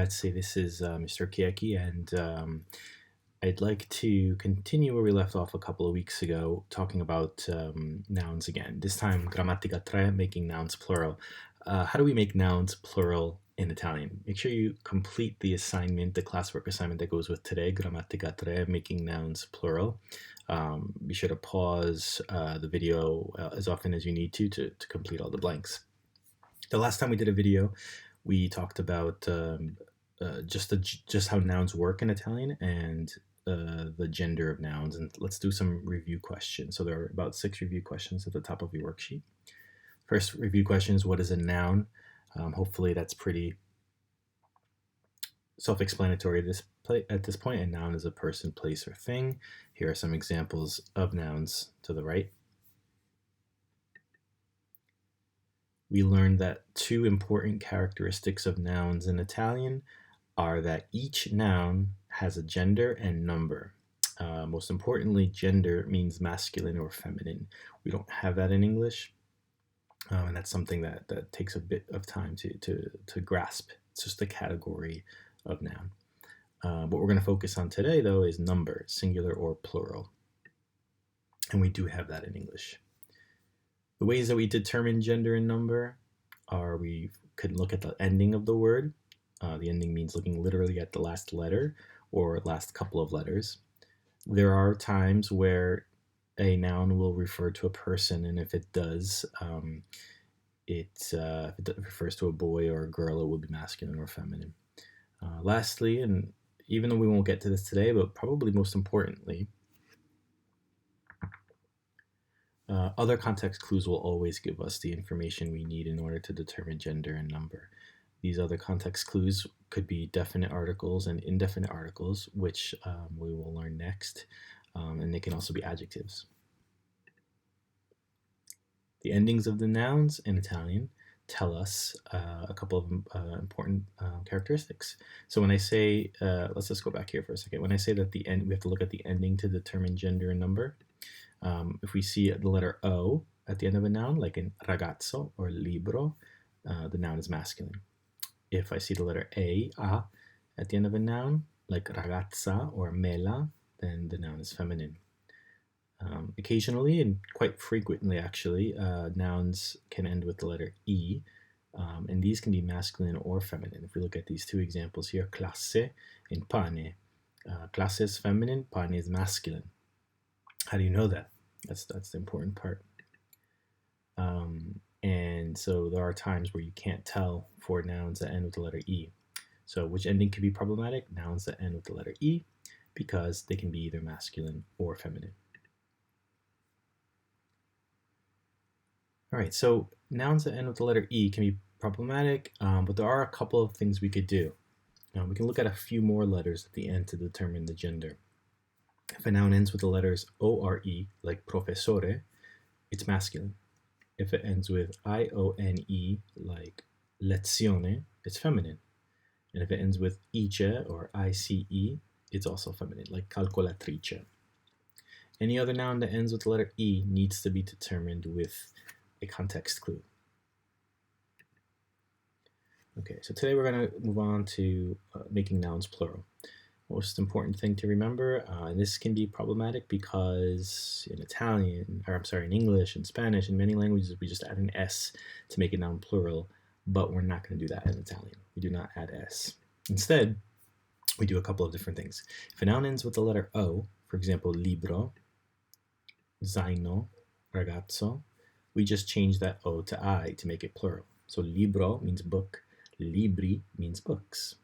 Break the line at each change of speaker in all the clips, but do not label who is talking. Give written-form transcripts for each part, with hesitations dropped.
Say this is Mr. Kieki, and I'd like to continue where we left off a couple of weeks ago, talking about nouns again. This time, Grammatica 3, making nouns plural. How do we make nouns plural in Italian? Make sure you complete the assignment, the classwork assignment that goes with today, Grammatica 3, making nouns plural. Be sure to pause the video as often as you need to complete all the blanks. The last time we did a video, we talked about just how nouns work in Italian and the gender of nouns. And let's do some review questions. So there are about 6 review questions at the top of your worksheet. First review question is, what is a noun? Hopefully that's pretty self-explanatory at this point. A noun is a person, place, or thing. Here are some examples of nouns to the right. We learned that 2 important characteristics of nouns in Italian are that each noun has a gender and number. Most importantly, gender means masculine or feminine. We don't have that in English, and that's something that takes a bit of time to grasp. It's just a category of noun. What we're going to focus on today, though, is number, singular or plural. And we do have that in English. The ways that we determine gender and number are we could look at the ending of the word. The ending means looking literally at the last letter or last couple of letters. There are times where a noun will refer to a person, and if it does, if it refers to a boy or a girl, it will be masculine or feminine. Lastly, and even though we won't get to this today, but probably most importantly, other context clues will always give us the information we need in order to determine gender and number. These other context clues could be definite articles and indefinite articles, which we will learn next, and they can also be adjectives. The endings of the nouns in Italian tell us a couple of important characteristics. So when I say, let's just go back here for a second. When I say that we have to look at the ending to determine gender and number. If we see the letter O at the end of a noun, like in ragazzo or libro, the noun is masculine. If I see the letter A at the end of a noun, like ragazza or mela, then the noun is feminine. Occasionally, and quite frequently actually, nouns can end with the letter E, and these can be masculine or feminine. If we look at these 2 examples here, classe and pane. Classe is feminine, pane is masculine. How do you know that? That's the important part. And so there are times where you can't tell for nouns that end with the letter E. So which ending could be problematic? Nouns that end with the letter E, because they can be either masculine or feminine. All right, so nouns that end with the letter E can be problematic, but there are a couple of things we could do. Now, we can look at a few more letters at the end to determine the gender. If a noun ends with the letters O-R-E, like professore, it's masculine. If it ends with I-O-N-E, like lezione, it's feminine. And if it ends with ice or I-C-E, it's also feminine, like calcolatrice. Any other noun that ends with the letter E needs to be determined with a context clue. Okay, so today we're going to move on to making nouns plural. Most important thing to remember, and this can be problematic because in in English and Spanish, in many languages, we just add an S to make a noun plural, but we're not going to do that in Italian. We do not add S. Instead, we do a couple of different things. If a noun ends with the letter O, for example, libro, zaino, ragazzo, we just change that O to I to make it plural. So libro means book, libri means books,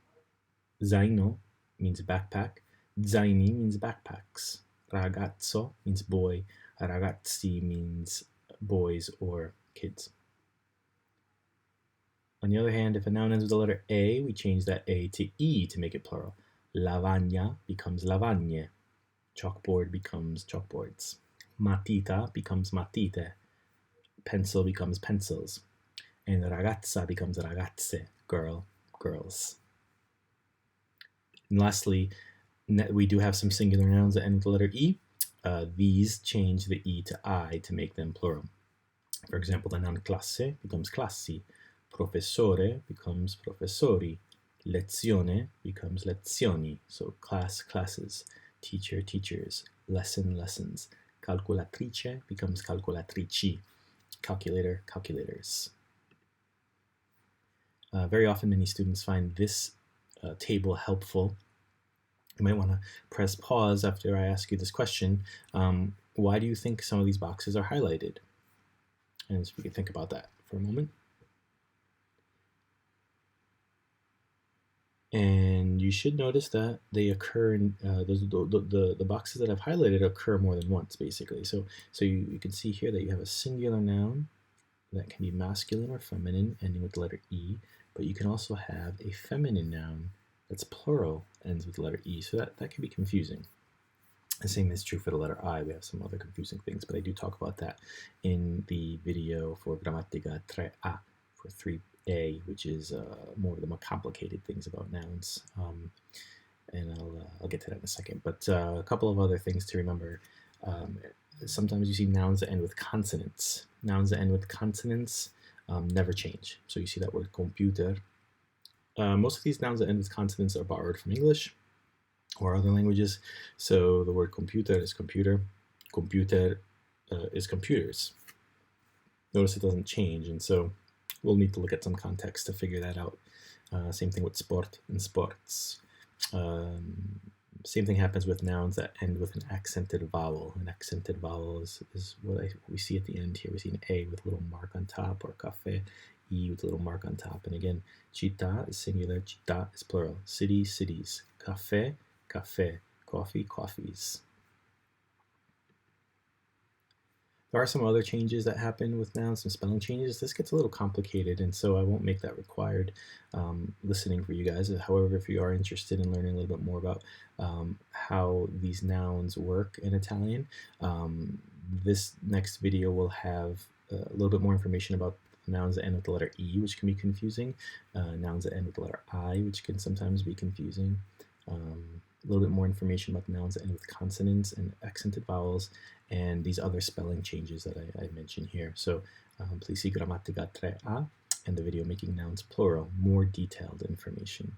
zaino means backpack, zaini means backpacks, ragazzo means boy, ragazzi means boys or kids. On the other hand, if a noun ends with the letter A, we change that A to E to make it plural. Lavagna becomes lavagne, chalkboard becomes chalkboards, matita becomes matite, pencil becomes pencils, and ragazza becomes ragazze, girls. And lastly, we do have some singular nouns that end with the letter E. These change the E to I to make them plural. For example, the noun classe becomes classi, professore becomes professori, Lezione becomes lezioni, so class, classes. Teacher, teachers. Lesson, lessons. Calcolatrice becomes calcolatrici. Calculator, calculators. Very often, many students find this table helpful. You might want to press pause after I ask you this question. Why do you think some of these boxes are highlighted? And so we can think about that for a moment. And you should notice that they occur in the boxes that I've highlighted occur more than once, basically. So you can see here that you have a singular noun that can be masculine or feminine, ending with the letter E, but you can also have a feminine noun that's plural, ends with the letter E, so that can be confusing. The same is true for the letter I. We have some other confusing things, but I do talk about that in the video for Grammatica 3A, for 3A, which is more of the more complicated things about nouns. And I'll get to that in a second. But a couple of other things to remember. Sometimes you see nouns that end with consonants. Nouns that end with consonants never change. So you see that word computer. Most of these nouns that end with consonants are borrowed from English or other languages. So the word computer is computer. Computer is computers. Notice it doesn't change, and so we'll need to look at some context to figure that out. Same thing with sport and sports. Same thing happens with nouns that end with an accented vowel. An accented vowel is what we see at the end here. We see an A with a little mark on top, or cafe, E with a little mark on top. And again, città is singular, città is plural. City, cities. Cafe, cafe. Coffee, coffees. There are some other changes that happen with nouns, some spelling changes. This gets a little complicated, and so I won't make that required listening for you guys. However, if you are interested in learning a little bit more about how these nouns work in Italian, this next video will have a little bit more information about nouns that end with the letter E, which can be confusing, nouns that end with the letter I, which can sometimes be confusing, a little bit more information about the nouns that end with consonants and accented vowels, and these other spelling changes that I mentioned here. So please see Grammatica 3A and the video Making Nouns Plural, more detailed information.